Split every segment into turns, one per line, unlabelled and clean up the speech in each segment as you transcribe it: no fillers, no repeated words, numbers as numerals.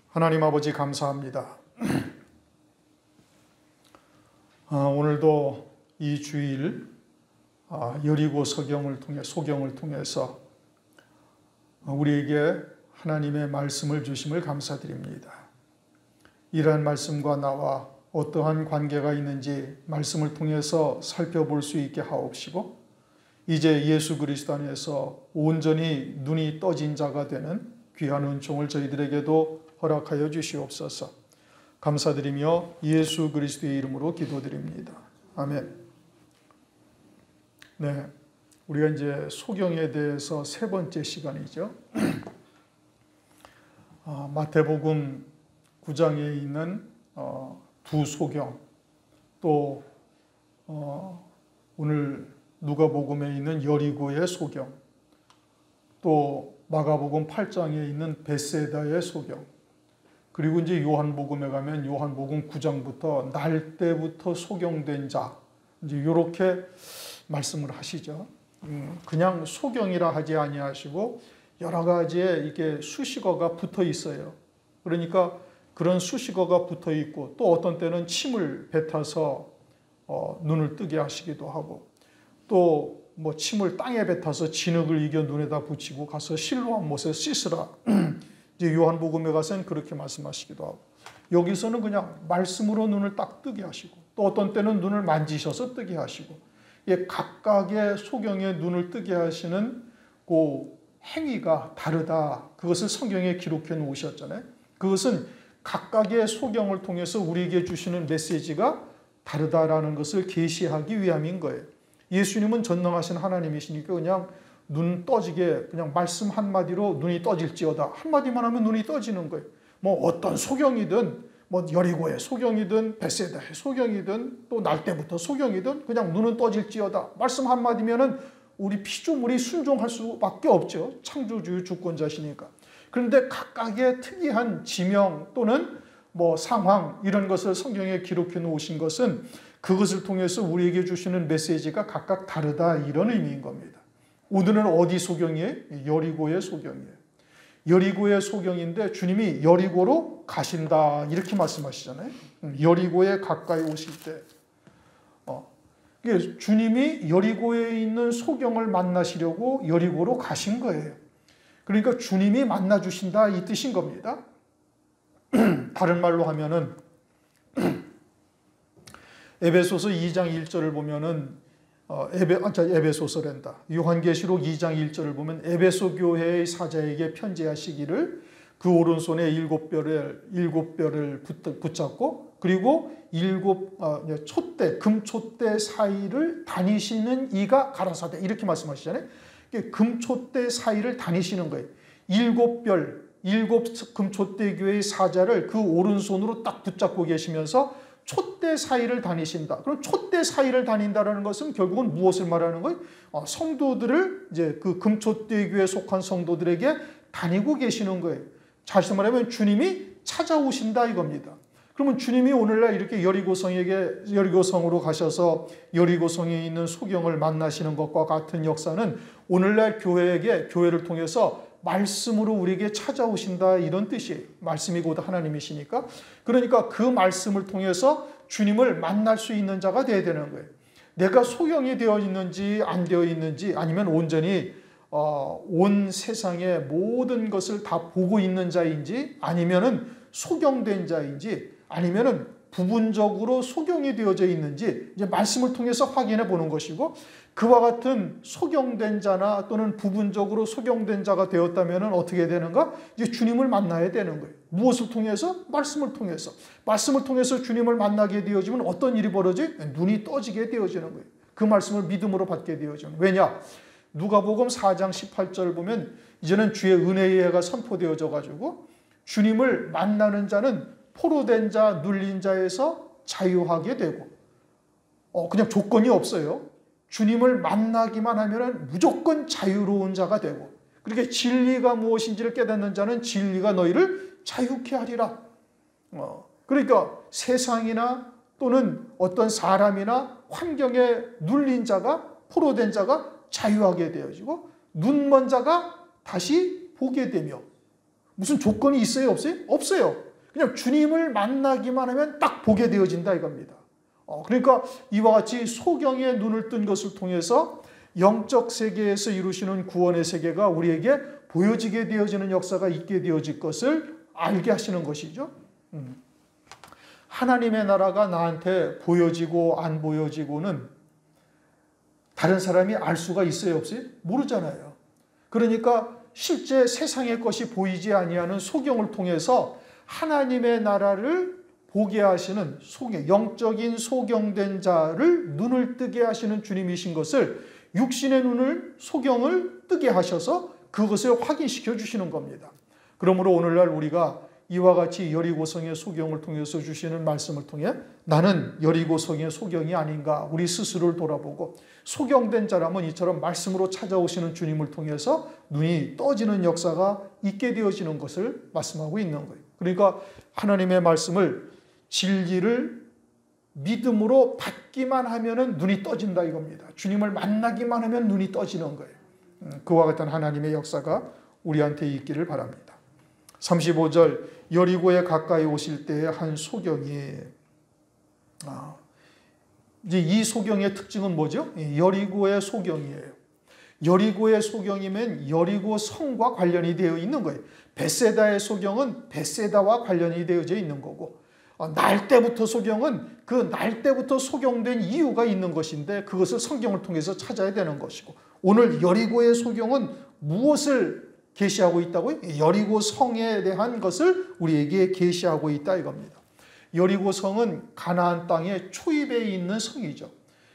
하나님 아버지 감사합니다. 오늘도 이 주일 여리고 소경을 통해서 우리에게 하나님의 말씀을 주심을 감사드립니다. 이러한 말씀과 나와 어떠한 관계가 있는지 말씀을 통해서 살펴볼 수 있게 하옵시고, 이제 예수 그리스도 안에서 온전히 눈이 떠진 자가 되는 귀한 은총을 저희들에게도 허락하여 주시옵소서. 감사드리며 예수 그리스도의 이름으로 기도드립니다. 아멘. 네, 우리가 이제 소경에 대해서 세 번째 시간이죠. 마태복음 9장에 있는 두 소경, 또 오늘 누가복음에 있는 여리고의 소경, 또 마가복음 8장에 있는 벳세다의 소경, 그리고 이제 요한복음에 가면 요한복음 9장부터 날 때부터 소경된 자, 이제 이렇게 말씀을 하시죠. 그냥 소경이라 하지 아니하시고 여러 가지의 이게 수식어가 붙어 있어요. 그러니까 그런 수식어가 붙어 있고, 또 어떤 때는 침을 뱉어서 눈을 뜨게 하시기도 하고, 또 뭐 침을 땅에 뱉어서 진흙을 이겨 눈에다 붙이고 가서 실로한 못에 씻으라. 이제 요한복음에 가서는 그렇게 말씀하시기도 하고, 여기서는 그냥 말씀으로 눈을 딱 뜨게 하시고, 또 어떤 때는 눈을 만지셔서 뜨게 하시고, 각각의 소경의 눈을 뜨게 하시는 그 행위가 다르다. 그것을 성경에 기록해 놓으셨잖아요. 그것은 각각의 소경을 통해서 우리에게 주시는 메시지가 다르다라는 것을 계시하기 위함인 거예요. 예수님은 전능하신 하나님이시니까 그냥 눈 떠지게 그냥 말씀 한마디로 눈이 떠질지어다. 한마디만 하면 눈이 떠지는 거예요. 뭐 어떤 소경이든, 뭐 여리고의 소경이든, 벳세다의 소경이든, 또 날 때부터 소경이든 그냥 눈은 떠질지어다. 말씀 한마디면은 우리 피조물이 순종할 수밖에 없죠. 창조주의 주권자시니까. 그런데 각각의 특이한 지명 또는 뭐 상황, 이런 것을 성경에 기록해 놓으신 것은 그것을 통해서 우리에게 주시는 메시지가 각각 다르다, 이런 의미인 겁니다. 오늘은 어디 소경이에요? 여리고의 소경이에요. 여리고의 소경인데 주님이 여리고로 가신다, 이렇게 말씀하시잖아요. 여리고에 가까이 오실 때 주님이 여리고에 있는 소경을 만나시려고 여리고로 가신 거예요. 그러니까 주님이 만나 주신다, 이 뜻인 겁니다. 다른 말로 하면은 에베소서 2장 1절을 보면은 에베소서랜다. 요한계시록 2장 1절을 보면 에베소 교회의 사자에게 편지하시기를 그 오른손에 일곱 별을 붙잡고, 그리고 금촛대 사이를 다니시는 이가 가라사대, 이렇게 말씀하시잖아요. 금촛대 사이를 다니시는 거예요. 일곱 금촛대 교회의 사자를 그 오른손으로 딱 붙잡고 계시면서 촛대 사이를 다니신다. 그럼 촛대 사이를 다닌다라는 것은 결국은 무엇을 말하는 거예요? 성도들을 이제 그 금촛대 교회에 속한 성도들에게 다니고 계시는 거예요. 다시 말하면 주님이 찾아오신다, 이겁니다. 그러면 주님이 오늘날 이렇게 여리고성으로 가셔서 여리고성에 있는 소경을 만나시는 것과 같은 역사는 오늘날 교회를 통해서 말씀으로 우리에게 찾아오신다, 이런 뜻이에요. 말씀이 곧 하나님이시니까. 그러니까 그 말씀을 통해서 주님을 만날 수 있는 자가 되어야 되는 거예요. 내가 소경이 되어 있는지 안 되어 있는지, 아니면 온전히 온 세상의 모든 것을 다 보고 있는 자인지, 아니면은 소경된 자인지, 아니면은 부분적으로 소경이 되어져 있는지 이제 말씀을 통해서 확인해 보는 것이고, 그와 같은 소경된 자나 또는 부분적으로 소경된 자가 되었다면 어떻게 되는가? 이제 주님을 만나야 되는 거예요. 무엇을 통해서? 말씀을 통해서. 말씀을 통해서 주님을 만나게 되어지면 어떤 일이 벌어져요? 눈이 떠지게 되어지는 거예요. 그 말씀을 믿음으로 받게 되어지는. 왜냐? 누가복음 4장 18절 보면 이제는 주의 은혜의 해가 선포되어져 가지고 주님을 만나는 자는 포로된 자, 눌린 자에서 자유하게 되고, 그냥 조건이 없어요. 주님을 만나기만 하면 무조건 자유로운 자가 되고, 그렇게 진리가 무엇인지를 깨닫는 자는 진리가 너희를 자유케 하리라. 그러니까 세상이나 또는 어떤 사람이나 환경에 눌린 자가, 포로된 자가 자유하게 되어지고 눈먼 자가 다시 보게 되며 무슨 조건이 있어요? 없어요? 없어요. 그냥 주님을 만나기만 하면 딱 보게 되어진다 이겁니다. 그러니까 이와 같이 소경의 눈을 뜬 것을 통해서 영적 세계에서 이루시는 구원의 세계가 우리에게 보여지게 되어지는 역사가 있게 되어질 것을 알게 하시는 것이죠. 하나님의 나라가 나한테 보여지고 안 보여지고는 다른 사람이 알 수가 있어요? 없어요? 모르잖아요. 그러니까 실제 세상의 것이 보이지 아니하는 소경을 통해서 하나님의 나라를 보게 하시는 영적인 소경된 자를 눈을 뜨게 하시는 주님이신 것을 육신의 눈을 소경을 뜨게 하셔서 그것을 확인시켜 주시는 겁니다. 그러므로 오늘날 우리가 이와 같이 여리고성의 소경을 통해서 주시는 말씀을 통해 나는 여리고성의 소경이 아닌가 우리 스스로를 돌아보고 소경된 자라면 이처럼 말씀으로 찾아오시는 주님을 통해서 눈이 떠지는 역사가 있게 되어지는 것을 말씀하고 있는 거예요. 그러니까 하나님의 말씀을 진리를 믿음으로 받기만 하면 눈이 떠진다 이겁니다. 주님을 만나기만 하면 눈이 떠지는 거예요. 그와 같은 하나님의 역사가 우리한테 있기를 바랍니다. 35절 여리고에 가까이 오실 때에 한 소경이 이제 이 소경의 특징은 뭐죠? 여리고의 소경이에요. 여리고의 소경이면 여리고 성과 관련이 되어 있는 거예요. 벳세다의 소경은 벳세다와 관련이 되어져 있는 거고 날 때부터 소경은 그 날 때부터 소경된 이유가 있는 것인데 그것을 성경을 통해서 찾아야 되는 것이고 오늘 여리고의 소경은 무엇을 계시하고 있다고요? 여리고 성에 대한 것을 우리에게 계시하고 있다 이겁니다. 여리고 성은 가나안 땅의 초입에 있는 성이죠.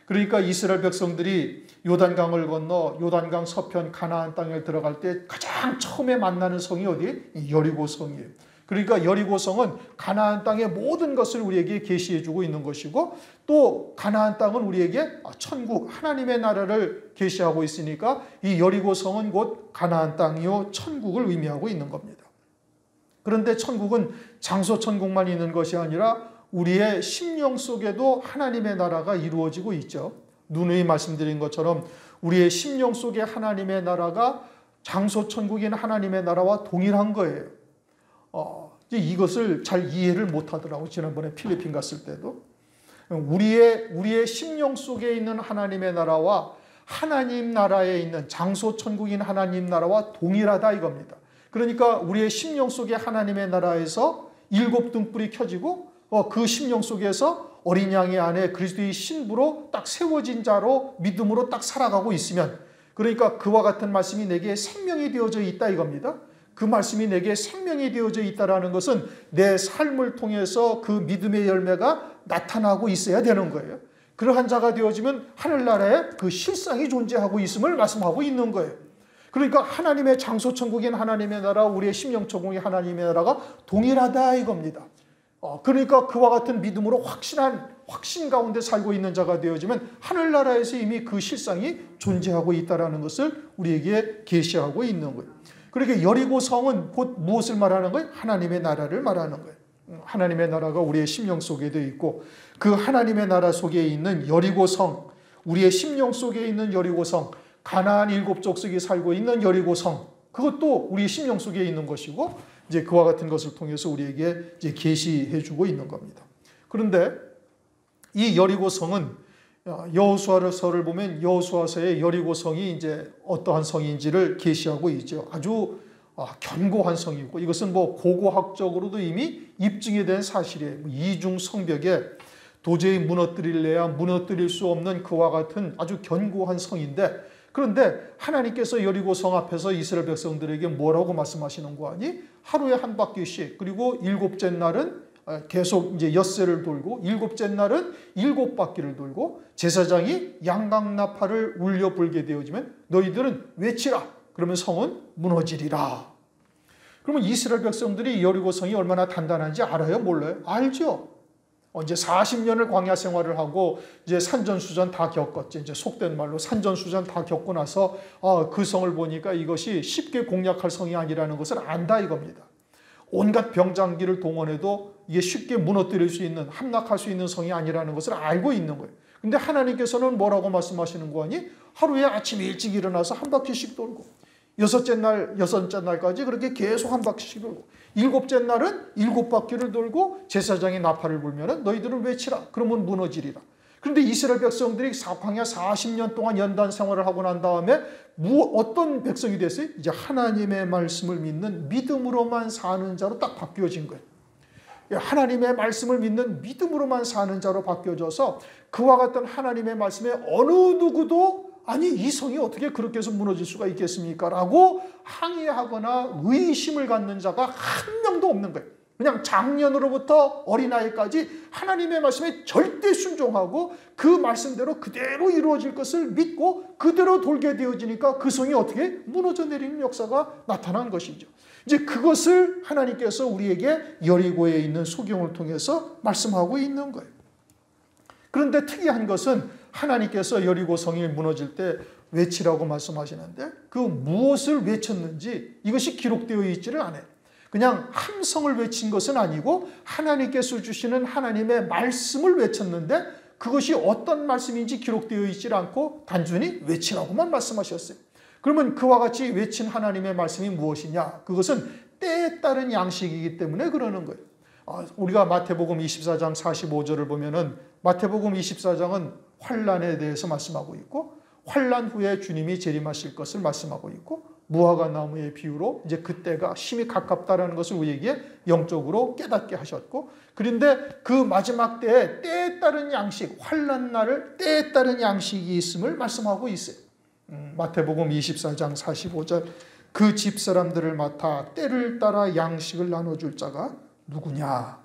그러니까 이스라엘 백성들이 요단강을 건너 요단강 서편 가나안 땅에 들어갈 때 가장 처음에 만나는 성이 어디예요? 여리고 성이에요. 그러니까 여리고 성은 가나안 땅의 모든 것을 우리에게 계시해 주고 있는 것이고 또 가나안 땅은 우리에게 천국 하나님의 나라를 계시하고 있으니까 이 여리고 성은 곧 가나안 땅이요 천국을 의미하고 있는 겁니다. 그런데 천국은 장소 천국만 있는 것이 아니라 우리의 심령 속에도 하나님의 나라가 이루어지고 있죠. 누누이 말씀드린 것처럼 우리의 심령 속에 하나님의 나라가 장소 천국인 하나님의 나라와 동일한 거예요. 이것을 잘 이해를 못하더라고요. 지난번에 필리핀 갔을 때도. 우리의 심령 속에 있는 하나님의 나라와 하나님 나라에 있는 장소 천국인 하나님 나라와 동일하다 이겁니다. 그러니까 우리의 심령 속에 하나님의 나라에서 7 등불이 켜지고 그 심령 속에서 어린 양의 안에 그리스도의 신부로 딱 세워진 자로 믿음으로 딱 살아가고 있으면 그러니까 그와 같은 말씀이 내게 생명이 되어져 있다 이겁니다. 그 말씀이 내게 생명이 되어져 있다는 것은 내 삶을 통해서 그 믿음의 열매가 나타나고 있어야 되는 거예요. 그러한 자가 되어지면 하늘나라에 그 실상이 존재하고 있음을 말씀하고 있는 거예요. 그러니까 하나님의 장소 천국인 하나님의 나라 우리의 심령 천국인 하나님의 나라가 동일하다 이겁니다. 그러니까 그와 같은 믿음으로 확신 가운데 살고 있는 자가 되어지면 하늘나라에서 이미 그 실상이 존재하고 있다는 것을 우리에게 계시하고 있는 거예요. 그렇게 여리고 성은 곧 무엇을 말하는 거예요? 하나님의 나라를 말하는 거예요. 하나님의 나라가 우리의 심령 속에 되어 있고 그 하나님의 나라 속에 있는 여리고 성, 우리의 심령 속에 있는 여리고 성, 가나안 7족속이 살고 있는 여리고 성, 그것도 우리의 심령 속에 있는 것이고 이제 그와 같은 것을 통해서 우리에게 이제 계시해 주고 있는 겁니다. 그런데 이 여리고 성은 여호수아서를 보면 여호수아서의 여리고 성이 이제 어떠한 성인지를 계시하고 있죠. 아주 견고한 성이고 이것은 뭐 고고학적으로도 이미 입증이 된 사실이에요. 이중 성벽에 도저히 무너뜨릴래야 무너뜨릴 수 없는 그와 같은 아주 견고한 성인데 그런데 하나님께서 여리고 성 앞에서 이스라엘 백성들에게 뭐라고 말씀하시는 거 아니? 하루에 한 바퀴씩 그리고 7째 날은 계속 이제 엿새를 돌고 7째 날은 7바퀴를 돌고 제사장이 양강나팔을 울려 불게 되어지면 너희들은 외치라. 그러면 성은 무너지리라. 그러면 이스라엘 백성들이 여리고 성이 얼마나 단단한지 알아요? 몰라요? 알죠. 이제 40년을 광야 생활을 하고 이제 산전수전 다 겪었지. 이제 속된 말로 산전수전 다 겪고 나서 그 성을 보니까 이것이 쉽게 공략할 성이 아니라는 것을 안다 이겁니다. 온갖 병장기를 동원해도 이게 쉽게 무너뜨릴 수 있는 함락할 수 있는 성이 아니라는 것을 알고 있는 거예요. 근데 하나님께서는 뭐라고 말씀하시는 거 아니? 하루에 아침에 일찍 일어나서 한 바퀴씩 돌고, 여섯째 날까지 그렇게 계속 한 바퀴씩 돌고, 일곱째 날은 7바퀴를 돌고 제사장이 나팔을 불면은 너희들은 외치라. 그러면 무너지리라. 그런데 이스라엘 백성들이 광야 40년 동안 연단 생활을 하고 난 다음에 어떤 백성이 됐어요? 이제 하나님의 말씀을 믿는 믿음으로만 사는 자로 딱 바뀌어진 거예요. 하나님의 말씀을 믿는 믿음으로만 사는 자로 바뀌어져서 그와 같은 하나님의 말씀에 어느 누구도 아니 이 성이 어떻게 그렇게 해서 무너질 수가 있겠습니까? 라고 항의하거나 의심을 갖는 자가 한 명도 없는 거예요. 그냥 작년으로부터 어린아이까지 하나님의 말씀에 절대 순종하고 그 말씀대로 그대로 이루어질 것을 믿고 그대로 돌게 되어지니까 그 성이 어떻게 무너져 내리는 역사가 나타난 것이죠. 이제 그것을 하나님께서 우리에게 여리고에 있는 소경을 통해서 말씀하고 있는 거예요. 그런데 특이한 것은 하나님께서 여리고 성이 무너질 때 외치라고 말씀하시는데 그 무엇을 외쳤는지 이것이 기록되어 있지를 않아요. 그냥 함성을 외친 것은 아니고 하나님께서 주시는 하나님의 말씀을 외쳤는데 그것이 어떤 말씀인지 기록되어 있지 않고 단순히 외치라고만 말씀하셨어요. 그러면 그와 같이 외친 하나님의 말씀이 무엇이냐? 그것은 때에 따른 양식이기 때문에 그러는 거예요. 우리가 마태복음 24장 45절을 보면은 마태복음 24장은 환난에 대해서 말씀하고 있고 환난 후에 주님이 재림하실 것을 말씀하고 있고 무화과 나무의 비유로 이제 그때가 심히 가깝다라는 것을 우리에게 영적으로 깨닫게 하셨고 그런데 그 마지막 때에 따른 양식 환난 날을 때에 따른 양식이 있음을 말씀하고 있어요. 마태복음 24장 45절 그 집사람들을 맡아 때를 따라 양식을 나눠줄 자가 누구냐?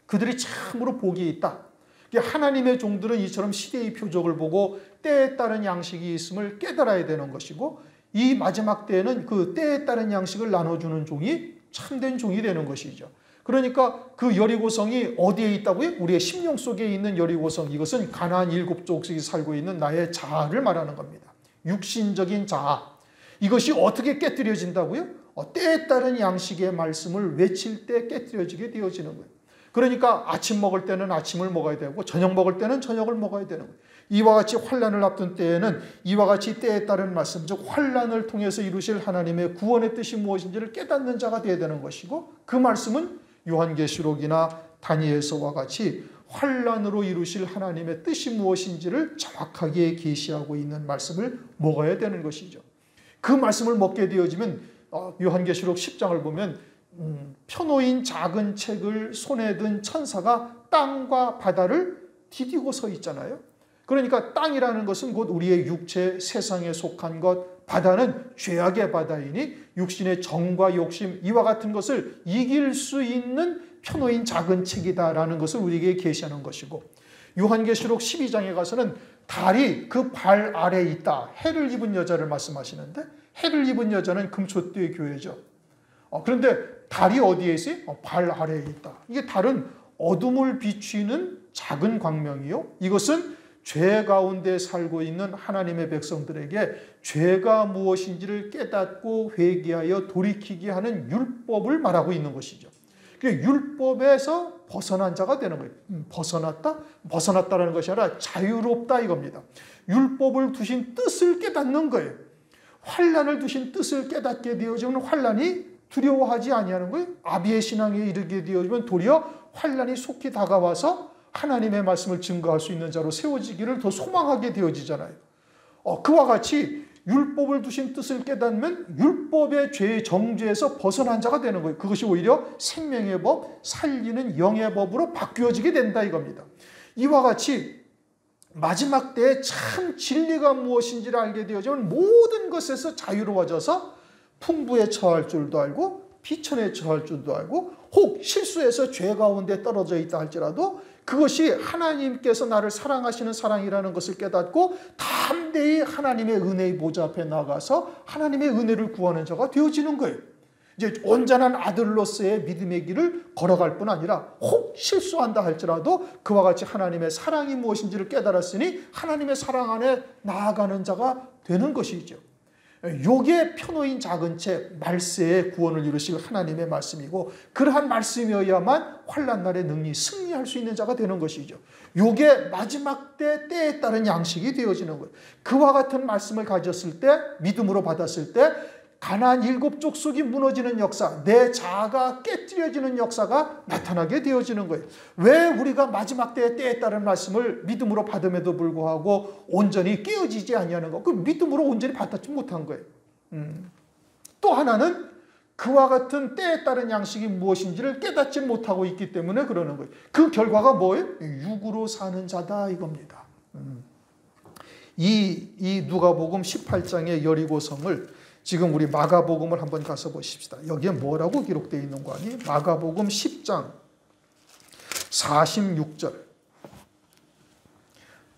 그들이 참으로 복이 있다. 하나님의 종들은 이처럼 시대의 표적을 보고 때에 따른 양식이 있음을 깨달아야 되는 것이고 이 마지막 때에는 그 때에 따른 양식을 나눠주는 종이 참된 종이 되는 것이죠. 그러니까 그 여리고성이 어디에 있다고요? 우리의 심령 속에 있는 여리고성, 이것은 가나안 7족속이 살고 있는 나의 자아를 말하는 겁니다. 육신적인 자아. 이것이 어떻게 깨뜨려진다고요? 때에 따른 양식의 말씀을 외칠 때 깨뜨려지게 되어지는 거예요. 그러니까 아침 먹을 때는 아침을 먹어야 되고 저녁 먹을 때는 저녁을 먹어야 되는 거예요. 이와 같이 환난을 앞둔 때에는 이와 같이 때에 따른 말씀, 즉 환난을 통해서 이루실 하나님의 구원의 뜻이 무엇인지를 깨닫는 자가 되어야 되는 것이고 그 말씀은 요한계시록이나 다니엘서와 같이 환난으로 이루실 하나님의 뜻이 무엇인지를 정확하게 계시하고 있는 말씀을 먹어야 되는 것이죠. 그 말씀을 먹게 되어지면 요한계시록 10장을 보면 펴놓인 작은 책을 손에 든 천사가 땅과 바다를 디디고 서 있잖아요. 그러니까 땅이라는 것은 곧 우리의 육체, 세상에 속한 것, 바다는 죄악의 바다이니 육신의 정과 욕심 이와 같은 것을 이길 수 있는 펴놓인 작은 책이다라는 것을 우리에게 계시하는 것이고 요한계시록 12장에 가서는 달이 그 발 아래에 있다. 해를 입은 여자를 말씀하시는데 해를 입은 여자는 금초대의 교회죠. 그런데 달이 어디에 있어요? 발 아래에 있다. 이게 달은 어둠을 비추는 작은 광명이요. 이것은 죄 가운데 살고 있는 하나님의 백성들에게 죄가 무엇인지를 깨닫고 회개하여 돌이키게 하는 율법을 말하고 있는 것이죠. 율법에서 벗어난 자가 되는 거예요. 벗어났다라는 것이 아니라 자유롭다 이겁니다. 율법을 두신 뜻을 깨닫는 거예요. 환난을 두신 뜻을 깨닫게 되어지면 환난이 두려워하지 아니하는 거예요. 아비의 신앙에 이르게 되어지면 도리어 환난이 속히 다가와서 하나님의 말씀을 증거할 수 있는 자로 세워지기를 더 소망하게 되어지잖아요. 그와 같이 율법을 두신 뜻을 깨닫으면 율법의 죄의 정죄에서 벗어난 자가 되는 거예요. 그것이 오히려 생명의 법, 살리는 영의 법으로 바뀌어지게 된다 이겁니다. 이와 같이 마지막 때에 참 진리가 무엇인지를 알게 되어지면 모든 것에서 자유로워져서 풍부에 처할 줄도 알고 비천에 처할 줄도 알고 혹 실수해서 죄 가운데 떨어져 있다 할지라도 그것이 하나님께서 나를 사랑하시는 사랑이라는 것을 깨닫고 담대히 하나님의 은혜의 보좌 앞에 나가서 하나님의 은혜를 구하는 자가 되어지는 거예요. 이제 온전한 아들로서의 믿음의 길을 걸어갈 뿐 아니라 혹 실수한다 할지라도 그와 같이 하나님의 사랑이 무엇인지를 깨달았으니 하나님의 사랑 안에 나아가는 자가 되는 것이죠. 요게 표놓인 작은 책 말세의 구원을 이루실 하나님의 말씀이고, 그러한 말씀이어야만 환난 날에 능히 승리할 수 있는 자가 되는 것이죠. 요게 마지막 때에 따른 양식이 되어지는 거예요. 그와 같은 말씀을 가졌을 때, 믿음으로 받았을 때 가나안 7족속이 무너지는 역사, 내 자아가 깨뜨려지는 역사가 나타나게 되어지는 거예요. 왜 우리가 마지막 때에 따른 말씀을 믿음으로 받음에도 불구하고 온전히 깨어지지 아니하는 거? 그 믿음으로 온전히 받지 못한 거예요. 또 하나는 그와 같은 때에 따른 양식이 무엇인지를 깨닫지 못하고 있기 때문에 그러는 거예요. 그 결과가 뭐예요? 육으로 사는 자다 이겁니다. 이 누가복음 18장의 여리고성을 지금 우리 마가복음을 한번 가서 보십시다. 여기에 뭐라고 기록되어 있는 거 아니? 마가복음 10장 46절.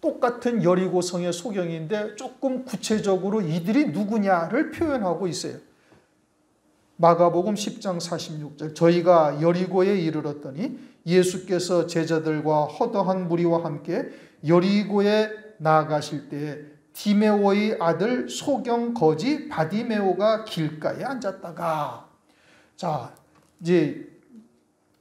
똑같은 여리고성의 소경인데 조금 구체적으로 이들이 누구냐를 표현하고 있어요. 마가복음 10장 46절. 저희가 여리고에 이르렀더니 예수께서 제자들과 허다한 무리와 함께 여리고에 나아가실 때에 디메오의 아들 소경 거지 바디메오가 길가에 앉았다가, 자, 이제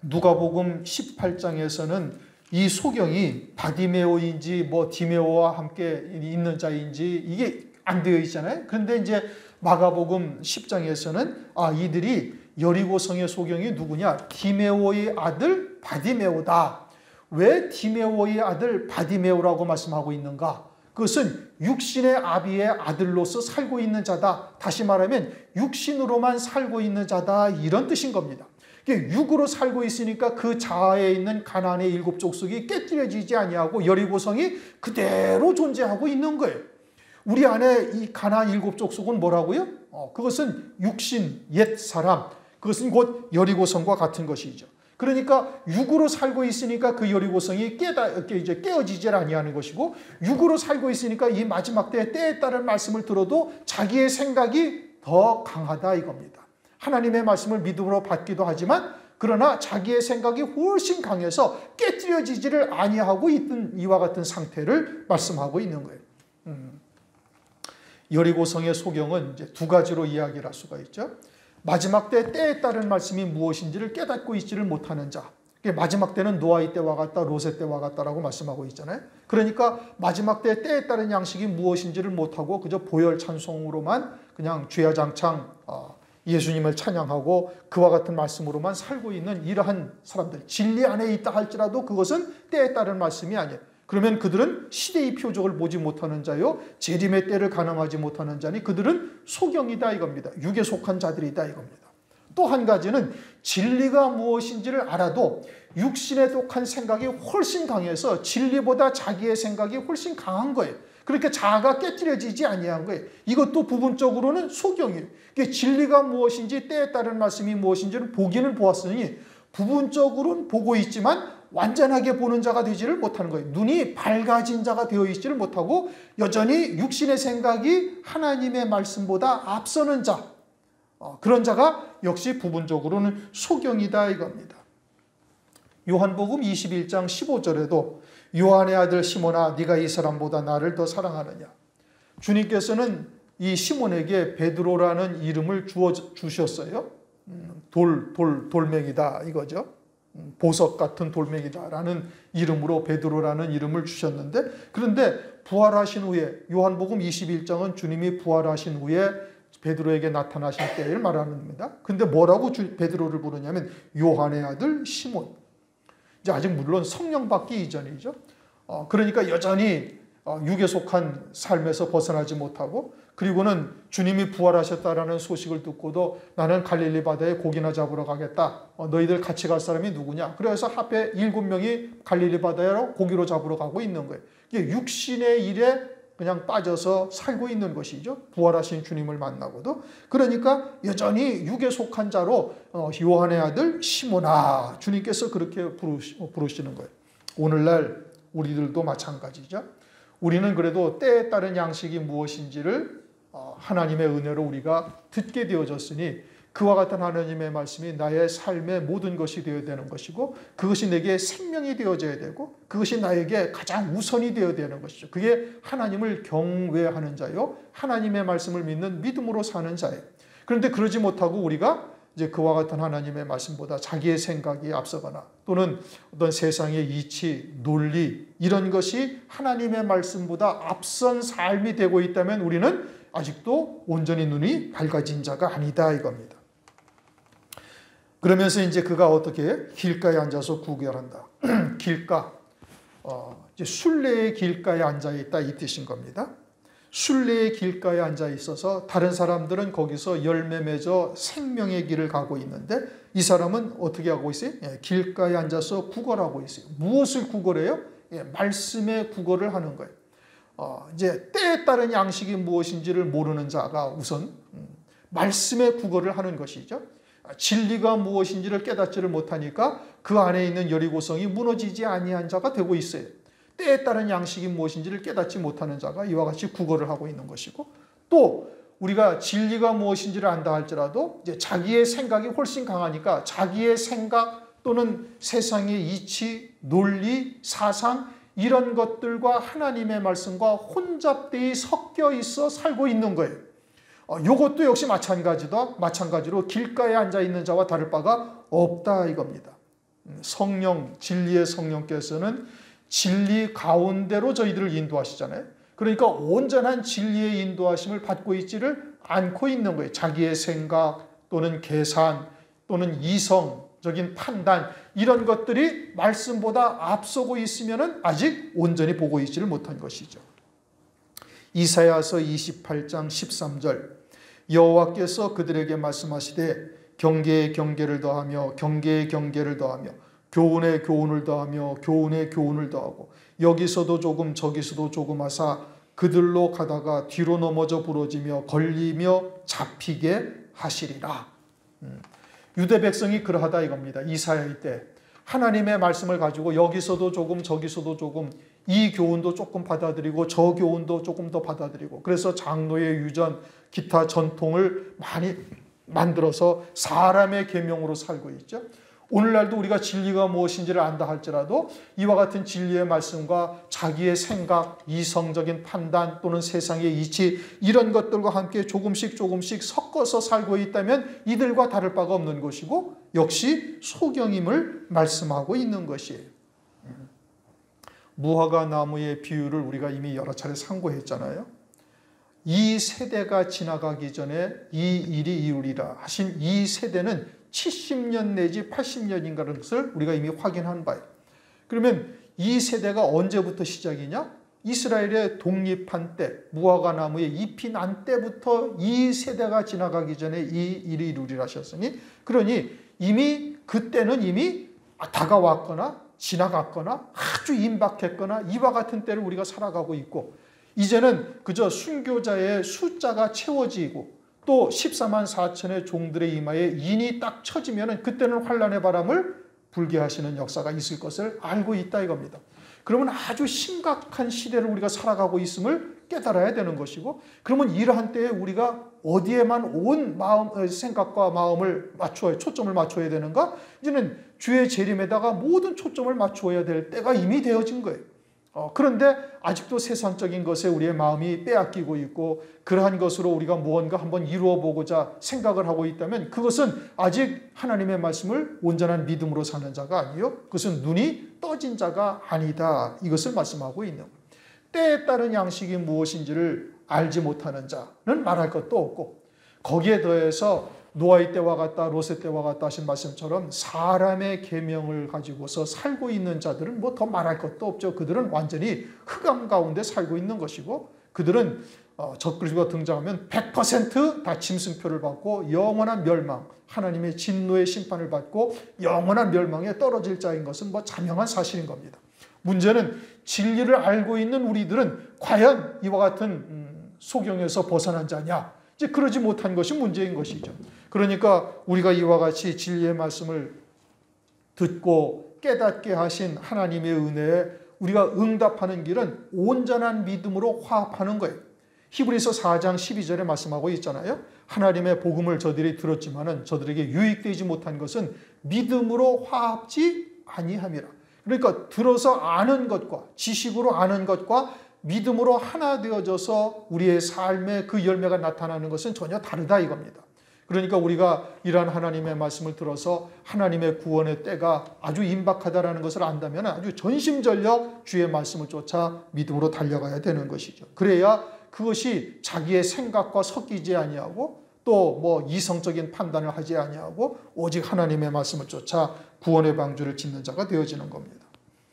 누가복음 18장에서는 이 소경이 바디메오인지 뭐 디메오와 함께 있는 자인지 이게 안 되어 있잖아요. 그런데 이제 마가복음 10장에서는 이들이 여리고성의 소경이 누구냐? 디메오의 아들 바디메오다. 왜 디메오의 아들 바디메오라고 말씀하고 있는가? 그것은 육신의 아비의 아들로서 살고 있는 자다. 다시 말하면 육신으로만 살고 있는 자다, 이런 뜻인 겁니다. 육으로 살고 있으니까 그 자아에 있는 가나안의 7족속이 깨뜨려지지 아니하고 여리고성이 그대로 존재하고 있는 거예요. 우리 안에 이 가나안 7족속은 뭐라고요? 그것은 육신, 옛 사람, 그것은 곧 여리고성과 같은 것이죠. 그러니까 육으로 살고 있으니까 그 여리고성이 깨어지질 아니하는 것이고, 육으로 살고 있으니까 이 마지막 때에 따른 말씀을 들어도 자기의 생각이 더 강하다 이겁니다. 하나님의 말씀을 믿음으로 받기도 하지만 그러나 자기의 생각이 훨씬 강해서 깨뜨려지지를 아니하고 있던 이와 같은 상태를 말씀하고 있는 거예요. 여리고성의 소경은 이제 두 가지로 이야기를 할 수가 있죠. 마지막 때에 따른 말씀이 무엇인지를 깨닫고 있지를 못하는 자. 마지막 때는 노아의 때와 같다, 롯의 때와 같다라고 말씀하고 있잖아요. 그러니까 마지막 때에 따른 양식이 무엇인지를 못하고 그저 보혈 찬송으로만 그냥 주야장창 예수님을 찬양하고 그와 같은 말씀으로만 살고 있는 이러한 사람들, 진리 안에 있다 할지라도 그것은 때에 따른 말씀이 아니에요. 그러면 그들은 시대의 표적을 보지 못하는 자요, 재림의 때를 가늠하지 못하는 자니 그들은 소경이다 이겁니다. 육에 속한 자들이다 이겁니다. 또 한 가지는 진리가 무엇인지를 알아도 육신의 독한 생각이 훨씬 강해서 진리보다 자기의 생각이 훨씬 강한 거예요. 그렇게 자아가 깨뜨려지지 아니한 거예요. 이것도 부분적으로는 소경이에요. 진리가 무엇인지 때에 따른 말씀이 무엇인지를 보기는 보았으니 부분적으로는 보고 있지만 완전하게 보는 자가 되지를 못하는 거예요. 눈이 밝아진 자가 되어 있지를 못하고 여전히 육신의 생각이 하나님의 말씀보다 앞서는 자, 그런 자가 역시 부분적으로는 소경이다 이겁니다. 요한복음 21장 15절에도 요한의 아들 시몬아 네가 이 사람보다 나를 더 사랑하느냐. 주님께서는 이 시몬에게 베드로라는 이름을 주셨어요. 돌멩이다 이거죠. 보석 같은 돌멩이다라는 이름으로 베드로라는 이름을 주셨는데, 그런데 부활하신 후에 요한복음 21장은 주님이 부활하신 후에 베드로에게 나타나신 때를 말하는 겁니다. 근데 뭐라고 베드로를 부르냐면 요한의 아들 시몬. 이제 아직 물론 성령 받기 이전이죠. 그러니까 여전히 육에 속한 삶에서 벗어나지 못하고, 그리고는 주님이 부활하셨다라는 소식을 듣고도 나는 갈릴리 바다에 고기나 잡으러 가겠다. 너희들 같이 갈 사람이 누구냐? 그래서 앞에 7명이 갈릴리 바다로 고기로 잡으러 가고 있는 거예요. 이게 육신의 일에 그냥 빠져서 살고 있는 것이죠. 부활하신 주님을 만나고도. 그러니까 여전히 육에 속한 자로 요한의 아들 시몬아, 주님께서 그렇게 부르시는 거예요. 오늘날 우리들도 마찬가지죠. 우리는 그래도 때에 따른 양식이 무엇인지를 하나님의 은혜로 우리가 듣게 되어졌으니 그와 같은 하나님의 말씀이 나의 삶의 모든 것이 되어야 되는 것이고 그것이 내게 생명이 되어져야 되고 그것이 나에게 가장 우선이 되어야 되는 것이죠. 그게 하나님을 경외하는 자요, 하나님의 말씀을 믿는 믿음으로 사는 자예요. 그런데 그러지 못하고 우리가 이제 그와 같은 하나님의 말씀보다 자기의 생각이 앞서거나 또는 어떤 세상의 이치, 논리 이런 것이 하나님의 말씀보다 앞선 삶이 되고 있다면 우리는 아직도 온전히 눈이 밝아진 자가 아니다 이겁니다. 그러면서 이제 그가 어떻게 길가에 앉아서 구걸한다. 길가, 이제 순례의 길가에 앉아 있다 이 뜻인 겁니다. 순례의 길가에 앉아 있어서 다른 사람들은 거기서 열매 맺어 생명의 길을 가고 있는데 이 사람은 어떻게 하고 있어요? 길가에 앉아서 구걸하고 있어요. 무엇을 구걸해요? 말씀의 구걸을 하는 거예요. 이제 때에 따른 양식이 무엇인지를 모르는 자가 우선 말씀의 구걸을 하는 것이죠. 진리가 무엇인지를 깨닫지를 못하니까 그 안에 있는 여리고성이 무너지지 아니한 자가 되고 있어요. 때에 따른 양식이 무엇인지를 깨닫지 못하는 자가 이와 같이 구걸을 하고 있는 것이고 또 우리가 진리가 무엇인지를 안다 할지라도 이제 자기의 생각이 훨씬 강하니까 자기의 생각 또는 세상의 이치, 논리, 사상 이런 것들과 하나님의 말씀과 혼잡되이 섞여 있어 살고 있는 거예요. 이것도 역시 마찬가지로 길가에 앉아 있는 자와 다를 바가 없다 이겁니다. 성령, 진리의 성령께서는 진리 가운데로 저희들을 인도하시잖아요. 그러니까 온전한 진리의 인도하심을 받고 있지를 않고 있는 거예요. 자기의 생각 또는 계산 또는 이성적인 판단 이런 것들이 말씀보다 앞서고 있으면 아직 온전히 보고 있지를 못한 것이죠. 이사야서 28장 13절 여호와께서 그들에게 말씀하시되 경계에 경계를 더하며 경계에 경계를 더하며 교훈에 교훈을 더하며 교훈에 교훈을 더하고 여기서도 조금 저기서도 조금 하사 그들로 가다가 뒤로 넘어져 부러지며 걸리며 잡히게 하시리라. 유대 백성이 그러하다 이겁니다. 이사야의 때 하나님의 말씀을 가지고 여기서도 조금 저기서도 조금 이 교훈도 조금 받아들이고 저 교훈도 조금 더 받아들이고 그래서 장로의 유전 기타 전통을 많이 만들어서 사람의 계명으로 살고 있죠. 오늘날도 우리가 진리가 무엇인지를 안다 할지라도 이와 같은 진리의 말씀과 자기의 생각, 이성적인 판단 또는 세상의 이치 이런 것들과 함께 조금씩 섞어서 살고 있다면 이들과 다를 바가 없는 것이고 역시 소경임을 말씀하고 있는 것이에요. 무화과 나무의 비유를 우리가 이미 여러 차례 상고했잖아요. 이 세대가 지나가기 전에 이 일이 이루리라 하신 이 세대는 70년 내지 80년인가라는 것을 우리가 이미 확인한 바예요. 그러면 이 세대가 언제부터 시작이냐? 이스라엘의 독립한 때, 무화과 나무의 잎이 난 때부터 이 세대가 지나가기 전에 이 일이 이루리라 하셨으니 그러니 이미 그때는 이미 다가왔거나 지나갔거나 아주 임박했거나 이와 같은 때를 우리가 살아가고 있고 이제는 그저 순교자의 숫자가 채워지고 또 14만 4천의 종들의 이마에 인이 딱 쳐지면 그때는 환란의 바람을 불게 하시는 역사가 있을 것을 알고 있다 이겁니다. 그러면 아주 심각한 시대를 우리가 살아가고 있음을 깨달아야 되는 것이고 그러면 이러한 때에 우리가 어디에만 온 생각과 마음을 초점을 맞춰야 되는가? 이제는 주의 재림에다가 모든 초점을 맞춰야 될 때가 이미 되어진 거예요. 그런데 아직도 세상적인 것에 우리의 마음이 빼앗기고 있고 그러한 것으로 우리가 무언가 한번 이루어 보고자 생각을 하고 있다면 그것은 아직 하나님의 말씀을 온전한 믿음으로 사는 자가 아니요. 그것은 눈이 떠진 자가 아니다. 이것을 말씀하고 있는 거예요. 때에 따른 양식이 무엇인지를 알지 못하는 자는 말할 것도 없고 거기에 더해서 노아의 때와 같다 롯의 때와 같다 하신 말씀처럼 사람의 계명을 가지고서 살고 있는 자들은 뭐 더 말할 것도 없죠. 그들은 완전히 흑암 가운데 살고 있는 것이고 그들은 적그리스도가 등장하면 100% 짐승표를 받고 영원한 멸망 하나님의 진노의 심판을 받고 영원한 멸망에 떨어질 자인 것은 뭐 자명한 사실인 겁니다. 문제는 진리를 알고 있는 우리들은 과연 이와 같은 소경에서 벗어난 자냐? 이제 그러지 못한 것이 문제인 것이죠. 그러니까 우리가 이와 같이 진리의 말씀을 듣고 깨닫게 하신 하나님의 은혜에 우리가 응답하는 길은 온전한 믿음으로 화합하는 거예요. 히브리서 4장 12절에 말씀하고 있잖아요. 하나님의 복음을 저들이 들었지만은 저들에게 유익되지 못한 것은 믿음으로 화합지 아니함이라. 그러니까 들어서 아는 것과 지식으로 아는 것과 믿음으로 하나 되어져서 우리의 삶에 그 열매가 나타나는 것은 전혀 다르다 이겁니다. 그러니까 우리가 이러한 하나님의 말씀을 들어서 하나님의 구원의 때가 아주 임박하다라는 것을 안다면 아주 전심전력 주의 말씀을 쫓아 믿음으로 달려가야 되는 것이죠. 그래야 그것이 자기의 생각과 섞이지 아니하고 또 뭐 이성적인 판단을 하지 아니하고 오직 하나님의 말씀을 쫓아 구원의 방주를 짓는 자가 되어지는 겁니다.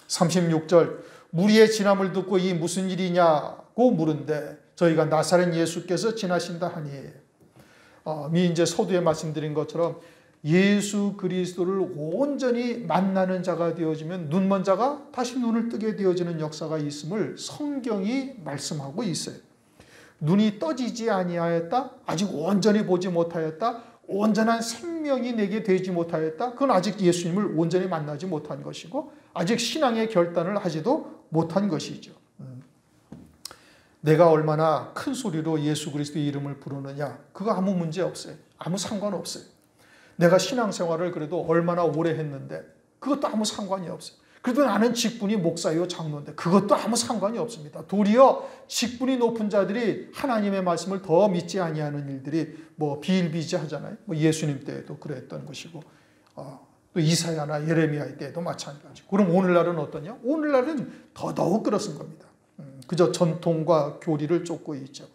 36절 무리의 진함을 듣고 이 무슨 일이냐고 물은데 저희가 나사렛 예수께서 지나신다 하니 이제 서두에 말씀드린 것처럼 예수 그리스도를 온전히 만나는 자가 되어지면 눈먼 자가 다시 눈을 뜨게 되어지는 역사가 있음을 성경이 말씀하고 있어요. 눈이 떠지지 아니하였다. 아직 온전히 보지 못하였다. 온전한 생명이 내게 되지 못하였다. 그건 아직 예수님을 온전히 만나지 못한 것이고 아직 신앙의 결단을 하지도 못한 것이죠. 내가 얼마나 큰 소리로 예수 그리스도의 이름을 부르느냐 그거 아무 문제 없어요. 아무 상관없어요. 내가 신앙생활을 그래도 얼마나 오래 했는데 그것도 아무 상관이 없어요. 그래도 나는 직분이 목사요 장로인데 그것도 아무 상관이 없습니다. 도리어 직분이 높은 자들이 하나님의 말씀을 더 믿지 아니하는 일들이 뭐 비일비재하잖아요. 뭐 예수님 때에도 그랬던 것이고 또 이사야나 예레미야 때에도 마찬가지고. 그럼 오늘날은 어떠냐? 오늘날은 더더욱 그렇습 겁니다. 그저 전통과 교리를 쫓고 있죠.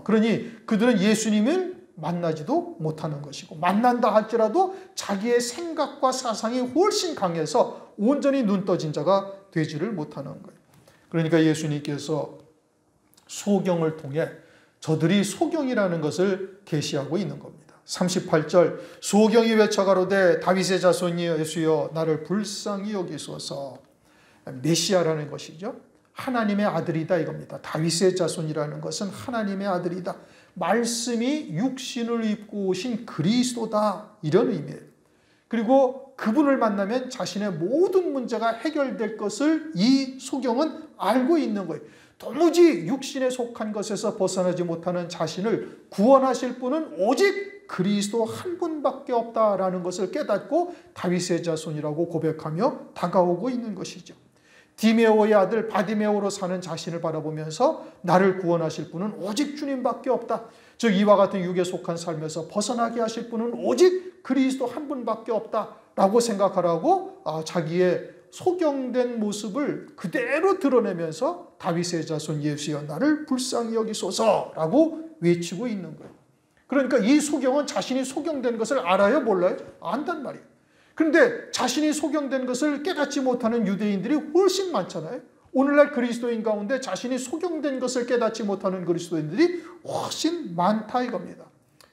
그러니 그들은 예수님을 만나지도 못하는 것이고 만난다 할지라도 자기의 생각과 사상이 훨씬 강해서 온전히 눈 떠진 자가 되지를 못하는 거예요. 그러니까 예수님께서 소경을 통해 저들이 소경이라는 것을 계시하고 있는 겁니다. 38절 소경이 외쳐가로되 다윗의 자손이여 예수여 나를 불쌍히 여기소서. 메시아라는 것이죠. 하나님의 아들이다 이겁니다. 다윗의 자손이라는 것은 하나님의 아들이다. 말씀이 육신을 입고 오신 그리스도다 이런 의미예요. 그리고 그분을 만나면 자신의 모든 문제가 해결될 것을 이 소경은 알고 있는 거예요. 도무지 육신에 속한 것에서 벗어나지 못하는 자신을 구원하실 분은 오직 그리스도 한 분밖에 없다라는 것을 깨닫고 다윗의 자손이라고 고백하며 다가오고 있는 것이죠. 디메오의 아들 바디메오로 사는 자신을 바라보면서 나를 구원하실 분은 오직 주님밖에 없다. 즉 이와 같은 육에 속한 삶에서 벗어나게 하실 분은 오직 그리스도 한 분밖에 없다라고 생각하라고 자기의 소경된 모습을 그대로 드러내면서 다윗의 자손 예수여 나를 불쌍히 여기소서라고 외치고 있는 거예요. 그러니까 이 소경은 자신이 소경된 것을 알아요? 몰라요? 안단 말이에요. 그런데 자신이 소경된 것을 깨닫지 못하는 유대인들이 훨씬 많잖아요. 오늘날 그리스도인 가운데 자신이 소경된 것을 깨닫지 못하는 그리스도인들이 훨씬 많다 이겁니다.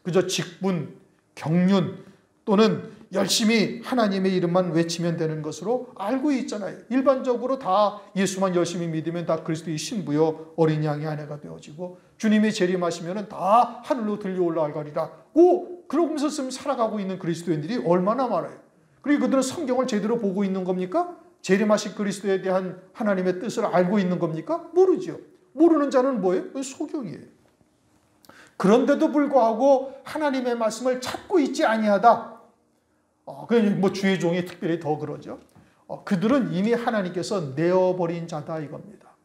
그저 직분, 경륜 또는 열심히 하나님의 이름만 외치면 되는 것으로 알고 있잖아요. 일반적으로 다 예수만 열심히 믿으면 다 그리스도의 신부요 어린 양의 아내가 되어지고 주님이 재림하시면 다 하늘로 들려 올라가리라. 그러면서 살아가고 있는 그리스도인들이 얼마나 많아요. 그리고 그들은 성경을 제대로 보고 있는 겁니까? 재림하신 그리스도에 대한 하나님의 뜻을 알고 있는 겁니까? 모르죠. 모르는 자는 뭐예요? 소경이에요. 그런데도 불구하고 하나님의 말씀을 찾고 있지 아니하다. 뭐 주의 종이 특별히 더 그러죠. 그들은 이미 하나님께서 내어버린 자다 이겁니다.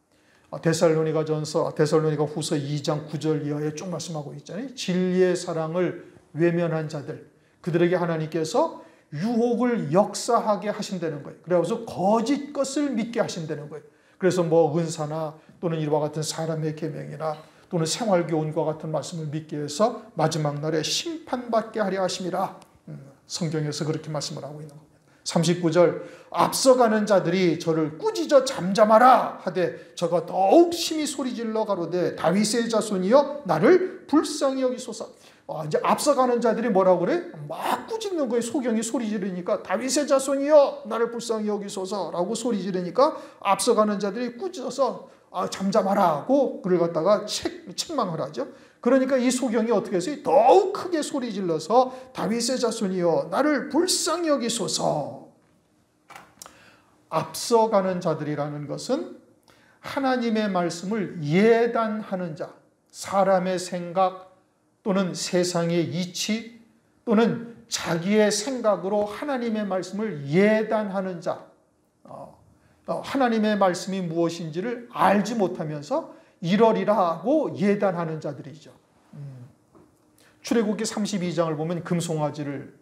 데살로니가 후서 2장 9절 이하에 쭉 말씀하고 있잖아요. 진리의 사랑을 외면한 자들, 그들에게 하나님께서 유혹을 역사하게 하신다는 거예요. 그래서 거짓 것을 믿게 하신다는 거예요. 그래서 뭐 은사나 또는 이와 같은 사람의 계명이나 또는 생활교훈과 같은 말씀을 믿게 해서 마지막 날에 심판받게 하려 하심이라. 성경에서 그렇게 말씀을 하고 있는 겁니다. 39절 앞서가는 자들이 저를 꾸짖어 잠잠하라 하되 저가 더욱 심히 소리질러 가로되 다윗의 자손이여 나를 불쌍히 여기소서. 이제 앞서가는 자들이 뭐라고 그래? 막 꾸짖는 거예요. 소경이 소리 지르니까 다윗의 자손이여 나를 불쌍히 여기소서라고 소리 지르니까 앞서가는 자들이 꾸짖어서 잠잠하라고 그를 갖다가 책망을 하죠. 그러니까 이 소경이 어떻게 했어요? 더욱 크게 소리 질러서 다윗의 자손이여 나를 불쌍히 여기소서. 앞서가는 자들이라는 것은 하나님의 말씀을 예단하는 자, 사람의 생각 또는 세상의 이치 또는 자기의 생각으로 하나님의 말씀을 예단하는 자, 하나님의 말씀이 무엇인지를 알지 못하면서 이러리라 하고 예단하는 자들이죠. 출애굽기 32장을 보면 금송아지를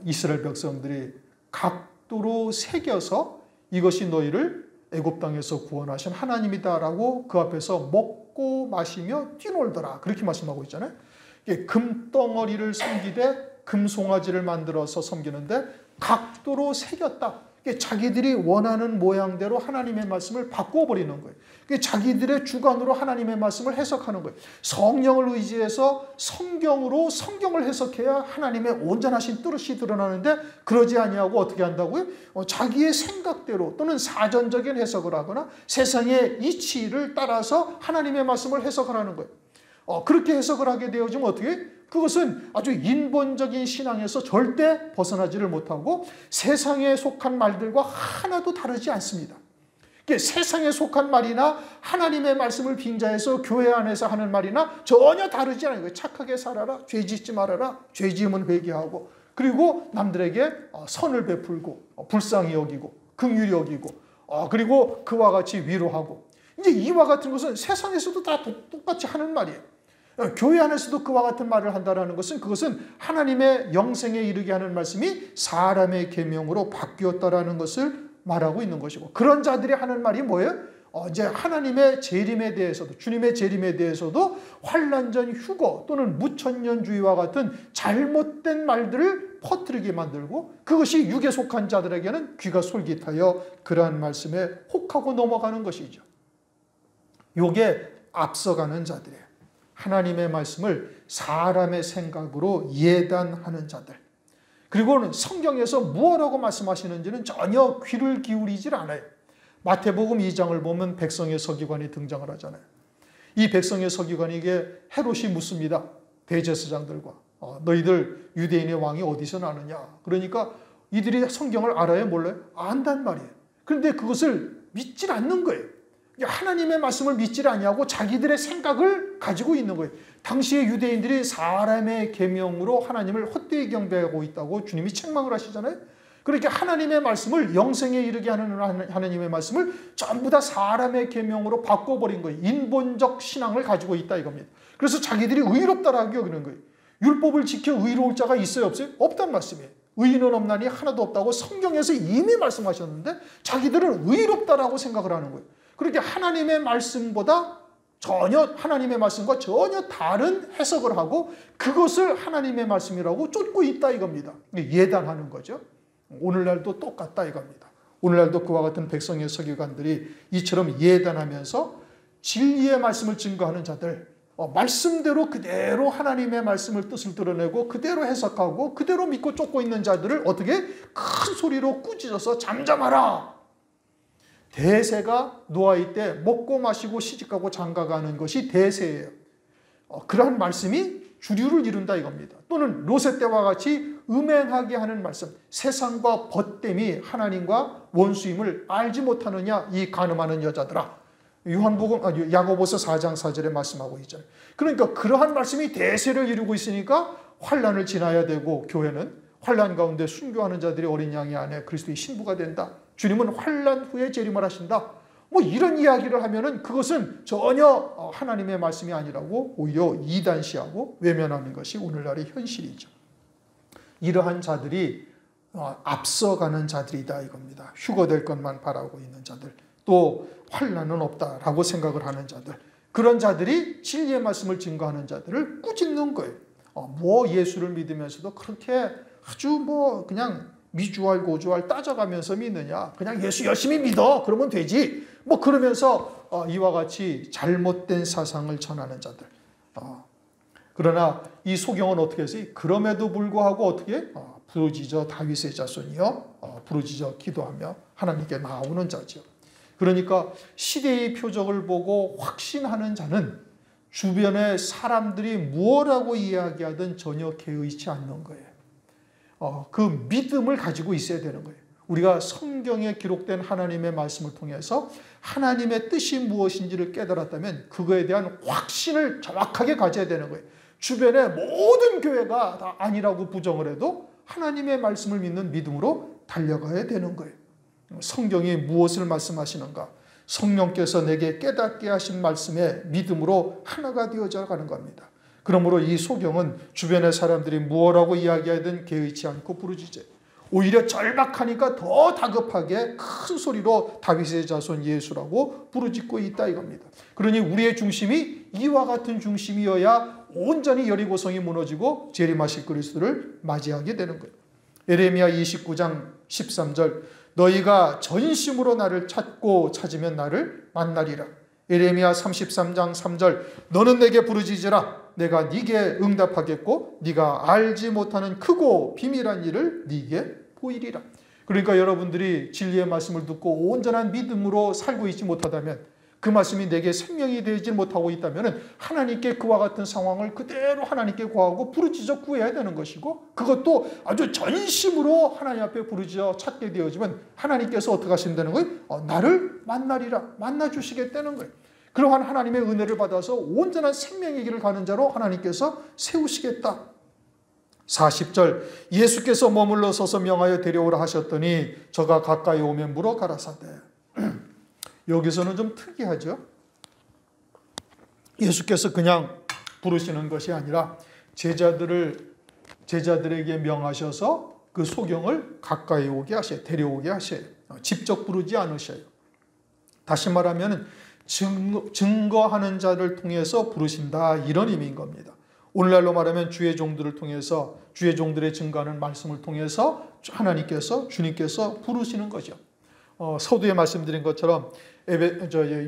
이스라엘 백성들이 각도로 새겨서 이것이 너희를 애굽 땅에서 구원하신 하나님이다라고 그 앞에서 먹고 마시며 뛰놀더라, 그렇게 말씀하고 있잖아요. 금덩어리를 섬기되 금송아지를 만들어서 섬기는데 각도로 새겼다. 자기들이 원하는 모양대로 하나님의 말씀을 바꿔버리는 거예요. 자기들의 주관으로 하나님의 말씀을 해석하는 거예요. 성령을 의지해서 성경으로 성경을 해석해야 하나님의 온전하신 뜻이 드러나는데 그러지 아니하고 어떻게 한다고요? 자기의 생각대로 또는 사전적인 해석을 하거나 세상의 이치를 따라서 하나님의 말씀을 해석하는 거예요. 그렇게 해석을 하게 되어지면 어떻게? 그것은 아주 인본적인 신앙에서 절대 벗어나지를 못하고 세상에 속한 말들과 하나도 다르지 않습니다. 세상에 속한 말이나 하나님의 말씀을 빙자해서 교회 안에서 하는 말이나 전혀 다르지 않아요. 착하게 살아라, 죄 짓지 말아라, 죄 지으면 회개하고, 그리고 남들에게 선을 베풀고 불쌍히 여기고 긍휼히 여기고, 그리고 그와 같이 위로하고, 이제 이와 같은 것은 세상에서도 다 똑같이 하는 말이에요. 교회 안에서도 그와 같은 말을 한다는 것은 그것은 하나님의 영생에 이르게 하는 말씀이 사람의 계명으로 바뀌었다라는 것을 말하고 있는 것이고, 그런 자들이 하는 말이 뭐예요? 이제 하나님의 재림에 대해서도, 주님의 재림에 대해서도 환난 전 휴거 또는 무천년주의와 같은 잘못된 말들을 퍼뜨리게 만들고, 그것이 육에 속한 자들에게는 귀가 솔깃하여 그러한 말씀에 혹하고 넘어가는 것이죠. 요게 앞서가는 자들이에요. 하나님의 말씀을 사람의 생각으로 예단하는 자들. 그리고는 성경에서 무엇라고 말씀하시는지는 전혀 귀를 기울이질 않아요. 마태복음 2장을 보면 백성의 서기관이 등장을 하잖아요. 이 백성의 서기관이 이게 헤롯이 묻습니다. 대제사장들과 너희들 유대인의 왕이 어디서 나느냐. 그러니까 이들이 성경을 알아요, 몰라요? 안단 말이에요. 그런데 그것을 믿질 않는 거예요. 하나님의 말씀을 믿질 아니하고 자기들의 생각을 가지고 있는 거예요. 당시의 유대인들이 사람의 계명으로 하나님을 헛되이 경배하고 있다고 주님이 책망을 하시잖아요. 그러니까 하나님의 말씀을, 영생에 이르게 하는 하나님의 말씀을 전부 다 사람의 계명으로 바꿔버린 거예요. 인본적 신앙을 가지고 있다 이겁니다. 그래서 자기들이 의롭다라고 여기는 거예요. 율법을 지켜 의로울 자가 있어요, 없어요? 없단 말씀이에요. 의인은 없나니 하나도 없다고 성경에서 이미 말씀하셨는데 자기들은 의롭다라고 생각을 하는 거예요. 그렇게 하나님의 말씀보다 하나님의 말씀과 전혀 다른 해석을 하고 그것을 하나님의 말씀이라고 쫓고 있다 이겁니다. 예단하는 거죠. 오늘날도 똑같다 이겁니다. 오늘날도 그와 같은 백성의 서기관들이 이처럼 예단하면서 진리의 말씀을 증거하는 자들, 말씀대로 그대로 하나님의 말씀을 뜻을 드러내고 그대로 해석하고 그대로 믿고 쫓고 있는 자들을 어떻게 큰 소리로 꾸짖어서 잠잠하라. 대세가 노아의 때 먹고 마시고 시집가고 장가가는 것이 대세예요. 그러한 말씀이 주류를 이룬다 이겁니다. 또는 롯의 때와 같이 음행하게 하는 말씀, 세상과 벗됨이 하나님과 원수임을 알지 못하느냐 이 간음하는 여자들아. 야고보서 4장 4절에 말씀하고 있잖아요. 그러니까 그러한 말씀이 대세를 이루고 있으니까 환난을 지나야 되고, 교회는 환난 가운데 순교하는 자들이 어린 양의 안에 그리스도의 신부가 된다. 주님은 환난 후에 재림을 하신다. 이런 이야기를 하면은 그것은 전혀 하나님의 말씀이 아니라고 오히려 이단시하고 외면하는 것이 오늘날의 현실이죠. 이러한 자들이 앞서가는 자들이다 이겁니다. 휴거될 것만 바라고 있는 자들, 또 환난은 없다라고 생각을 하는 자들, 그런 자들이 진리의 말씀을 증거하는 자들을 꾸짖는 거예요. 예수를 믿으면서도 그렇게 아주 그냥 미주알 고주알 따져가면서 믿느냐, 그냥 예수 열심히 믿어 그러면 되지, 그러면서 이와 같이 잘못된 사상을 전하는 자들. 그러나 이 소경은 어떻게 했어요? 그럼에도 불구하고 어떻게 부르짖어 다윗의 자손이여 부르짖어 기도하며 하나님께 나오는 자죠. 그러니까 시대의 표적을 보고 확신하는 자는 주변의 사람들이 무엇라고 이야기하든 전혀 개의치 않는 거예요. 그 믿음을 가지고 있어야 되는 거예요. 우리가 성경에 기록된 하나님의 말씀을 통해서 하나님의 뜻이 무엇인지를 깨달았다면 그거에 대한 확신을 정확하게 가져야 되는 거예요. 주변의 모든 교회가 다 아니라고 부정을 해도 하나님의 말씀을 믿는 믿음으로 달려가야 되는 거예요. 성경이 무엇을 말씀하시는가? 성령께서 내게 깨닫게 하신 말씀에 믿음으로 하나가 되어져 가는 겁니다. 그러므로 이 소경은 주변의 사람들이 무엇라고 이야기하든 개의치 않고 부르짖어요. 오히려 절박하니까 더 다급하게 큰 소리로 다윗의 자손 예수라고 부르짖고 있다 이겁니다. 그러니 우리의 중심이 이와 같은 중심이어야 온전히 여리고성이 무너지고 재림하실 그리스도를 맞이하게 되는 거예요. 에레미야 29장 13절 너희가 전심으로 나를 찾고 찾으면 나를 만나리라. 에레미야 33장 3절 너는 내게 부르짖으라. 내가 네게 응답하겠고 네가 알지 못하는 크고 비밀한 일을 네게 보이리라. 그러니까 여러분들이 진리의 말씀을 듣고 온전한 믿음으로 살고 있지 못하다면 그 말씀이 내게 생명이 되지 못하고 있다면 하나님께 그와 같은 상황을 그대로 하나님께 구하고 부르짖어 구해야 되는 것이고 그것도 아주 전심으로 하나님 앞에 부르짖어 찾게 되어지면 하나님께서 어떻게 하신다는 거예요? 나를 만나리라. 만나주시겠다는 거예요. 그러한 하나님의 은혜를 받아서 온전한 생명의 길을 가는 자로 하나님께서 세우시겠다. 40절 예수께서 머물러 서서 명하여 데려오라 하셨더니 저가 가까이 오면 물어 가라사대. 여기서는 좀 특이하죠. 예수께서 그냥 부르시는 것이 아니라 제자들에게 명하셔서 그 소경을 가까이 오게 하셔요. 데려오게 하셔요. 직접 부르지 않으셔요. 다시 말하면 증거하는 자를 통해서 부르신다 이런 의미인 겁니다. 오늘날로 말하면 주의 종들을 통해서 주의 종들의 증거하는 말씀을 통해서 주님께서 부르시는 거죠. 서두에 말씀드린 것처럼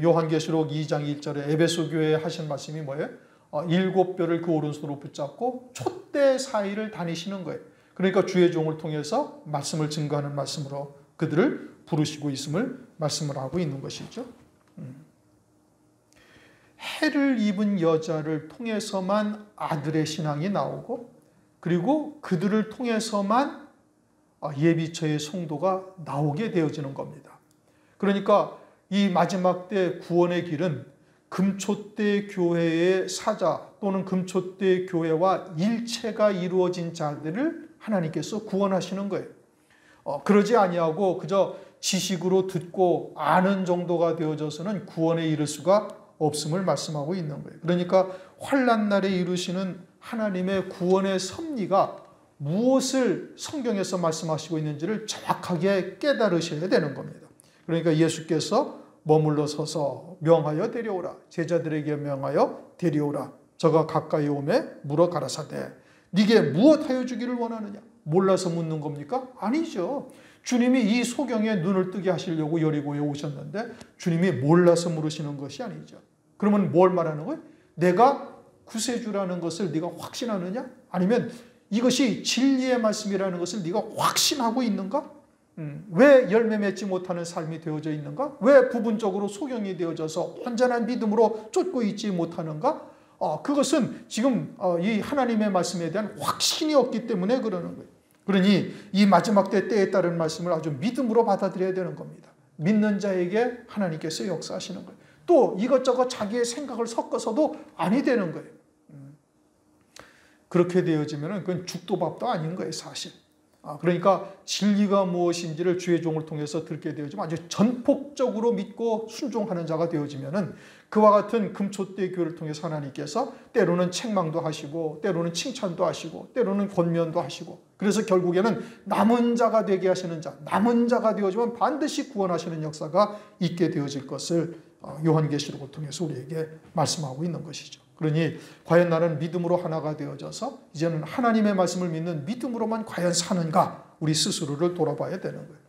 요한계시록 2장 1절에 에베소 교회에 하신 말씀이 뭐예요? 7뼈를 그 오른손으로 붙잡고 촛대 사이를 다니시는 거예요. 그러니까 주의 종을 통해서 말씀을 증거하는 말씀으로 그들을 부르시고 있음을 말씀을 하고 있는 것이죠. 해를 입은 여자를 통해서만 아들의 신앙이 나오고 그리고 그들을 통해서만 예비처의 성도가 나오게 되어지는 겁니다. 그러니까 이 마지막 때 구원의 길은 금초대 교회의 사자 또는 금초대 교회와 일체가 이루어진 자들을 하나님께서 구원하시는 거예요. 그러지 아니하고 그저 지식으로 듣고 아는 정도가 되어져서는 구원에 이를 수가 없음을 말씀하고 있는 거예요. 그러니까 환난 날에 이루시는 하나님의 구원의 섭리가 무엇을 성경에서 말씀하시고 있는지를 정확하게 깨달으셔야 되는 겁니다. 그러니까 예수께서 머물러 서서 명하여 데려오라. 제자들에게 명하여 데려오라. 저가 가까이 오매 물어 가라사대. 네게 무엇하여 주기를 원하느냐? 몰라서 묻는 겁니까? 아니죠. 주님이 이 소경에 눈을 뜨게 하시려고 여리고에 오셨는데 주님이 몰라서 물으시는 것이 아니죠. 그러면 뭘 말하는 거예요? 내가 구세주라는 것을 네가 확신하느냐? 아니면 이것이 진리의 말씀이라는 것을 네가 확신하고 있는가? 왜 열매 맺지 못하는 삶이 되어져 있는가? 왜 부분적으로 소경이 되어져서 온전한 믿음으로 쫓고 있지 못하는가? 그것은 지금 이 하나님의 말씀에 대한 확신이 없기 때문에 그러는 거예요. 그러니 이 마지막 때에 따른 말씀을 아주 믿음으로 받아들여야 되는 겁니다. 믿는 자에게 하나님께서 역사하시는 거예요. 또 이것저것 자기의 생각을 섞어서도 아니 되는 거예요. 그렇게 되어지면 그건 죽도 밥도 아닌 거예요, 사실. 그러니까 진리가 무엇인지를 주의 종을 통해서 듣게 되어지면 아주 전폭적으로 믿고 순종하는 자가 되어지면은 그와 같은 금초대 교회를 통해서 하나님께서 때로는 책망도 하시고 때로는 칭찬도 하시고 때로는 권면도 하시고 그래서 결국에는 남은 자가 되게 하시는 자, 남은 자가 되어지면 반드시 구원하시는 역사가 있게 되어질 것을 요한계시록을 통해서 우리에게 말씀하고 있는 것이죠. 그러니 과연 나는 믿음으로 하나가 되어져서 이제는 하나님의 말씀을 믿는 믿음으로만 과연 사는가 우리 스스로를 돌아봐야 되는 거예요.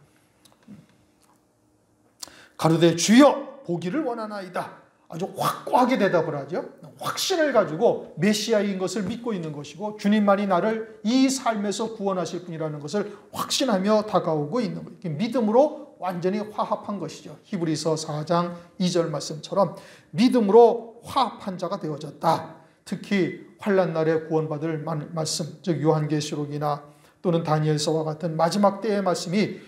가로되 주여 보기를 원하나이다. 아주 확고하게 대답을 하죠. 확신을 가지고 메시아인 것을 믿고 있는 것이고 주님만이 나를 이 삶에서 구원하실 분이라는 것을 확신하며 다가오고 있는 거예요. 믿음으로 완전히 화합한 것이죠. 히브리서 4장 2절 말씀처럼 믿음으로 화합한 자가 되어졌다. 특히 환난 날에 구원받을 말씀, 즉 요한계시록이나 또는 다니엘서와 같은 마지막 때의 말씀이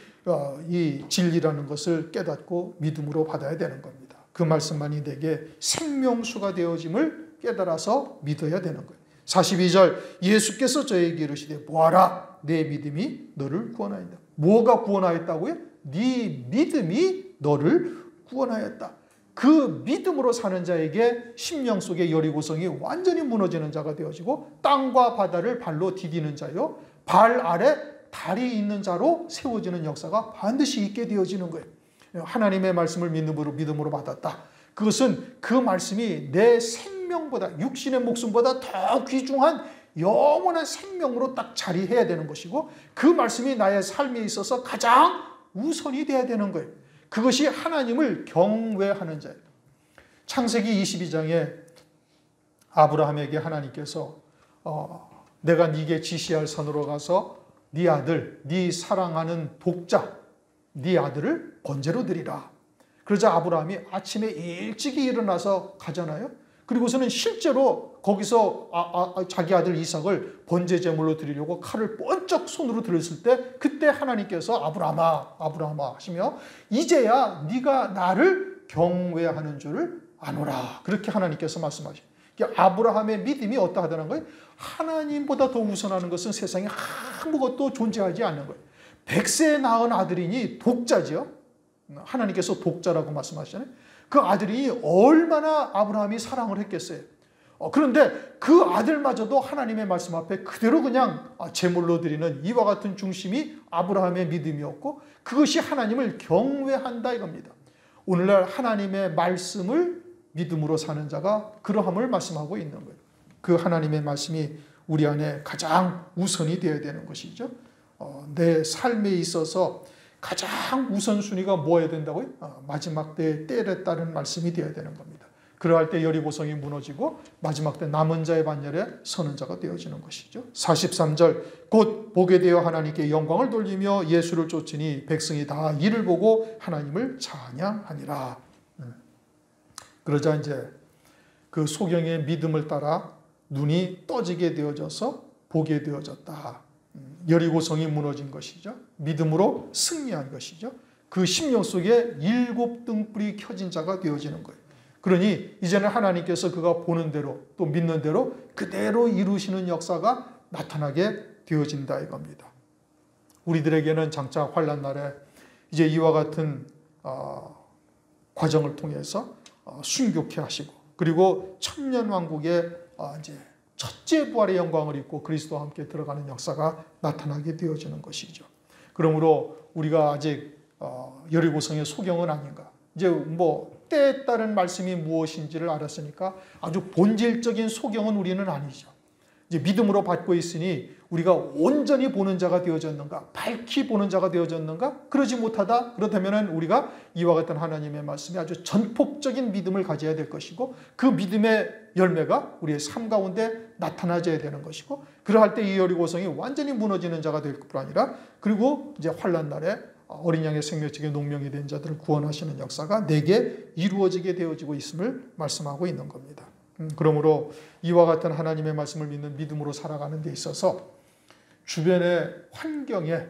이 진리라는 것을 깨닫고 믿음으로 받아야 되는 겁니다. 그 말씀만이 내게 생명수가 되어짐을 깨달아서 믿어야 되는 거예요. 42절 예수께서 저에게 이르시되 보아라 내 믿음이 너를 구원하였다. 뭐가 구원하였다고요? 네 믿음이 너를 구원하였다. 그 믿음으로 사는 자에게 심령 속의 여리고성이 완전히 무너지는 자가 되어지고 땅과 바다를 발로 디디는 자요 발 아래 달이 있는 자로 세워지는 역사가 반드시 있게 되어지는 거예요. 하나님의 말씀을 믿음으로 받았다. 그것은 그 말씀이 내 생명보다 육신의 목숨보다 더 귀중한 영원한 생명으로 딱 자리해야 되는 것이고 그 말씀이 나의 삶에 있어서 가장 우선이 돼야 되는 거예요. 그것이 하나님을 경외하는 자예요. 창세기 22장에 아브라함에게 하나님께서 내가 네게 지시할 산으로 가서 네 아들, 네 사랑하는 독자, 네 아들을 번제로 드리라. 그러자 아브라함이 아침에 일찍이 일어나서 가잖아요. 그리고서는 실제로 거기서 자기 아들 이삭을 번제 제물로 드리려고 칼을 번쩍 손으로 들었을 때 그때 하나님께서 아브라함아 하시며 이제야 네가 나를 경외하는 줄을 아노라. 그렇게 하나님께서 말씀하시죠. 아브라함의 믿음이 어떠하다는 거예요? 하나님보다 더 우선하는 것은 세상에 아무것도 존재하지 않는 거예요. 100세 낳은 아들이니 독자죠. 하나님께서 독자라고 말씀하시잖아요. 그 아들이 얼마나 아브라함이 사랑을 했겠어요. 그런데 그 아들마저도 하나님의 말씀 앞에 그대로 그냥 제물로 드리는 이와 같은 중심이 아브라함의 믿음이었고 그것이 하나님을 경외한다 이겁니다. 오늘날 하나님의 말씀을 믿음으로 사는 자가 그러함을 말씀하고 있는 거예요. 그 하나님의 말씀이 우리 안에 가장 우선이 되어야 되는 것이죠. 내 삶에 있어서 가장 우선순위가 뭐여야 된다고요? 마지막 때의 때에 따른 말씀이 되어야 되는 겁니다. 그러할 때 여리고성이 무너지고 마지막 때 남은 자의 반열에 서는 자가 되어지는 것이죠. 43절 곧 보게 되어 하나님께 영광을 돌리며 예수를 쫓으니 백성이 다 이를 보고 하나님을 찬양하니라. 그러자 이제 그 소경의 믿음을 따라 눈이 떠지게 되어져서 보게 되어졌다. 여리고성이 무너진 것이죠. 믿음으로 승리한 것이죠. 그 심령 속에 7 등불이 켜진 자가 되어지는 거예요. 그러니 이제는 하나님께서 그가 보는 대로 또 믿는 대로 그대로 이루시는 역사가 나타나게 되어진다 이겁니다. 우리들에게는 장차 환난 날에 이제 이와 같은 과정을 통해서 순교케 하시고 그리고 천년왕국의 이제 첫째 부활의 영광을 입고 그리스도와 함께 들어가는 역사가 나타나게 되어지는 것이죠. 그러므로 우리가 아직 여리고성의 소경은 아닌가. 이제 뭐 때에 따른 말씀이 무엇인지를 알았으니까 아주 본질적인 소경은 우리는 아니죠. 이제 믿음으로 받고 있으니 우리가 온전히 보는 자가 되어졌는가, 밝히 보는 자가 되어졌는가, 그러지 못하다 그렇다면 우리가 이와 같은 하나님의 말씀에 아주 전폭적인 믿음을 가져야 될 것이고 그 믿음의 열매가 우리의 삶 가운데 나타나져야 되는 것이고 그러할 때 이 여리고성이 완전히 무너지는 자가 될 뿐 아니라 그리고 이제 환난 날에 어린 양의 생명책에 농명이 된 자들을 구원하시는 역사가 내게 이루어지게 되어지고 있음을 말씀하고 있는 겁니다. 그러므로 이와 같은 하나님의 말씀을 믿는 믿음으로 살아가는 데 있어서 주변의 환경에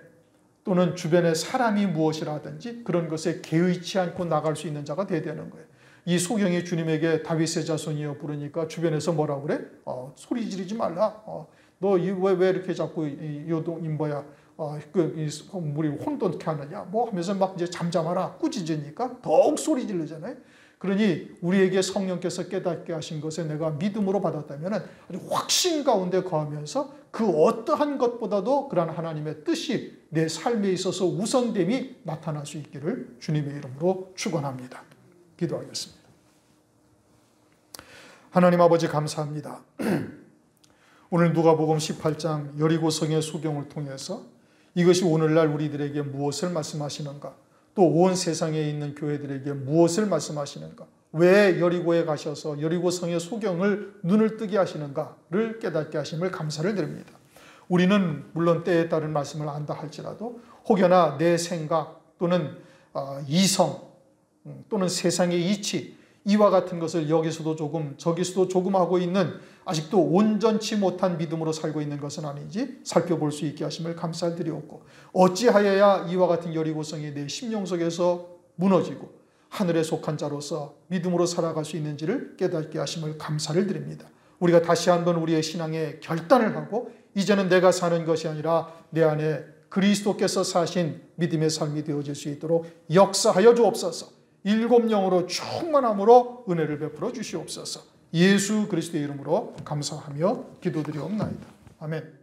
또는 주변의 사람이 무엇이라든지 그런 것에 개의치 않고 나갈 수 있는 자가 되어야 되는 거예요. 이 소경이 주님에게 다윗의 자손이여 부르니까 주변에서 뭐라고 그래? 소리 지르지 말라. 너 왜 이렇게 자꾸 요동 임보야? 우리 혼돈케 하느냐? 뭐 하면서 막 이제 잠잠하라 꾸짖으니까 더욱 소리 지르잖아요. 그러니 우리에게 성령께서 깨닫게 하신 것에 내가 믿음으로 받았다면 아주 확신 가운데 거하면서 그 어떠한 것보다도 그러한 하나님의 뜻이 내 삶에 있어서 우선됨이 나타날 수 있기를 주님의 이름으로 축원합니다. 기도하겠습니다. 하나님 아버지 감사합니다. 오늘 누가복음 18장 여리고성의 소경을 통해서 이것이 오늘날 우리들에게 무엇을 말씀하시는가? 또 온 세상에 있는 교회들에게 무엇을 말씀하시는가? 왜 여리고에 가셔서 여리고성의 소경을 눈을 뜨게 하시는가를 깨닫게 하심을 감사를 드립니다. 우리는 물론 때에 따른 말씀을 안다 할지라도 혹여나 내 생각 또는 이성 또는 세상의 이치 이와 같은 것을 여기서도 조금 저기서도 조금 하고 있는 아직도 온전치 못한 믿음으로 살고 있는 것은 아닌지 살펴볼 수 있게 하심을 감사드리옵고 어찌하여야 이와 같은 여리고성이 내 심령 속에서 무너지고 하늘에 속한 자로서 믿음으로 살아갈 수 있는지를 깨닫게 하심을 감사를 드립니다. 우리가 다시 한번 우리의 신앙에 결단을 하고 이제는 내가 사는 것이 아니라 내 안에 그리스도께서 사신 믿음의 삶이 되어질 수 있도록 역사하여 주옵소서. 일곱 영으로 충만함으로 은혜를 베풀어 주시옵소서. 예수 그리스도의 이름으로 감사하며 기도드리옵나이다. 아멘.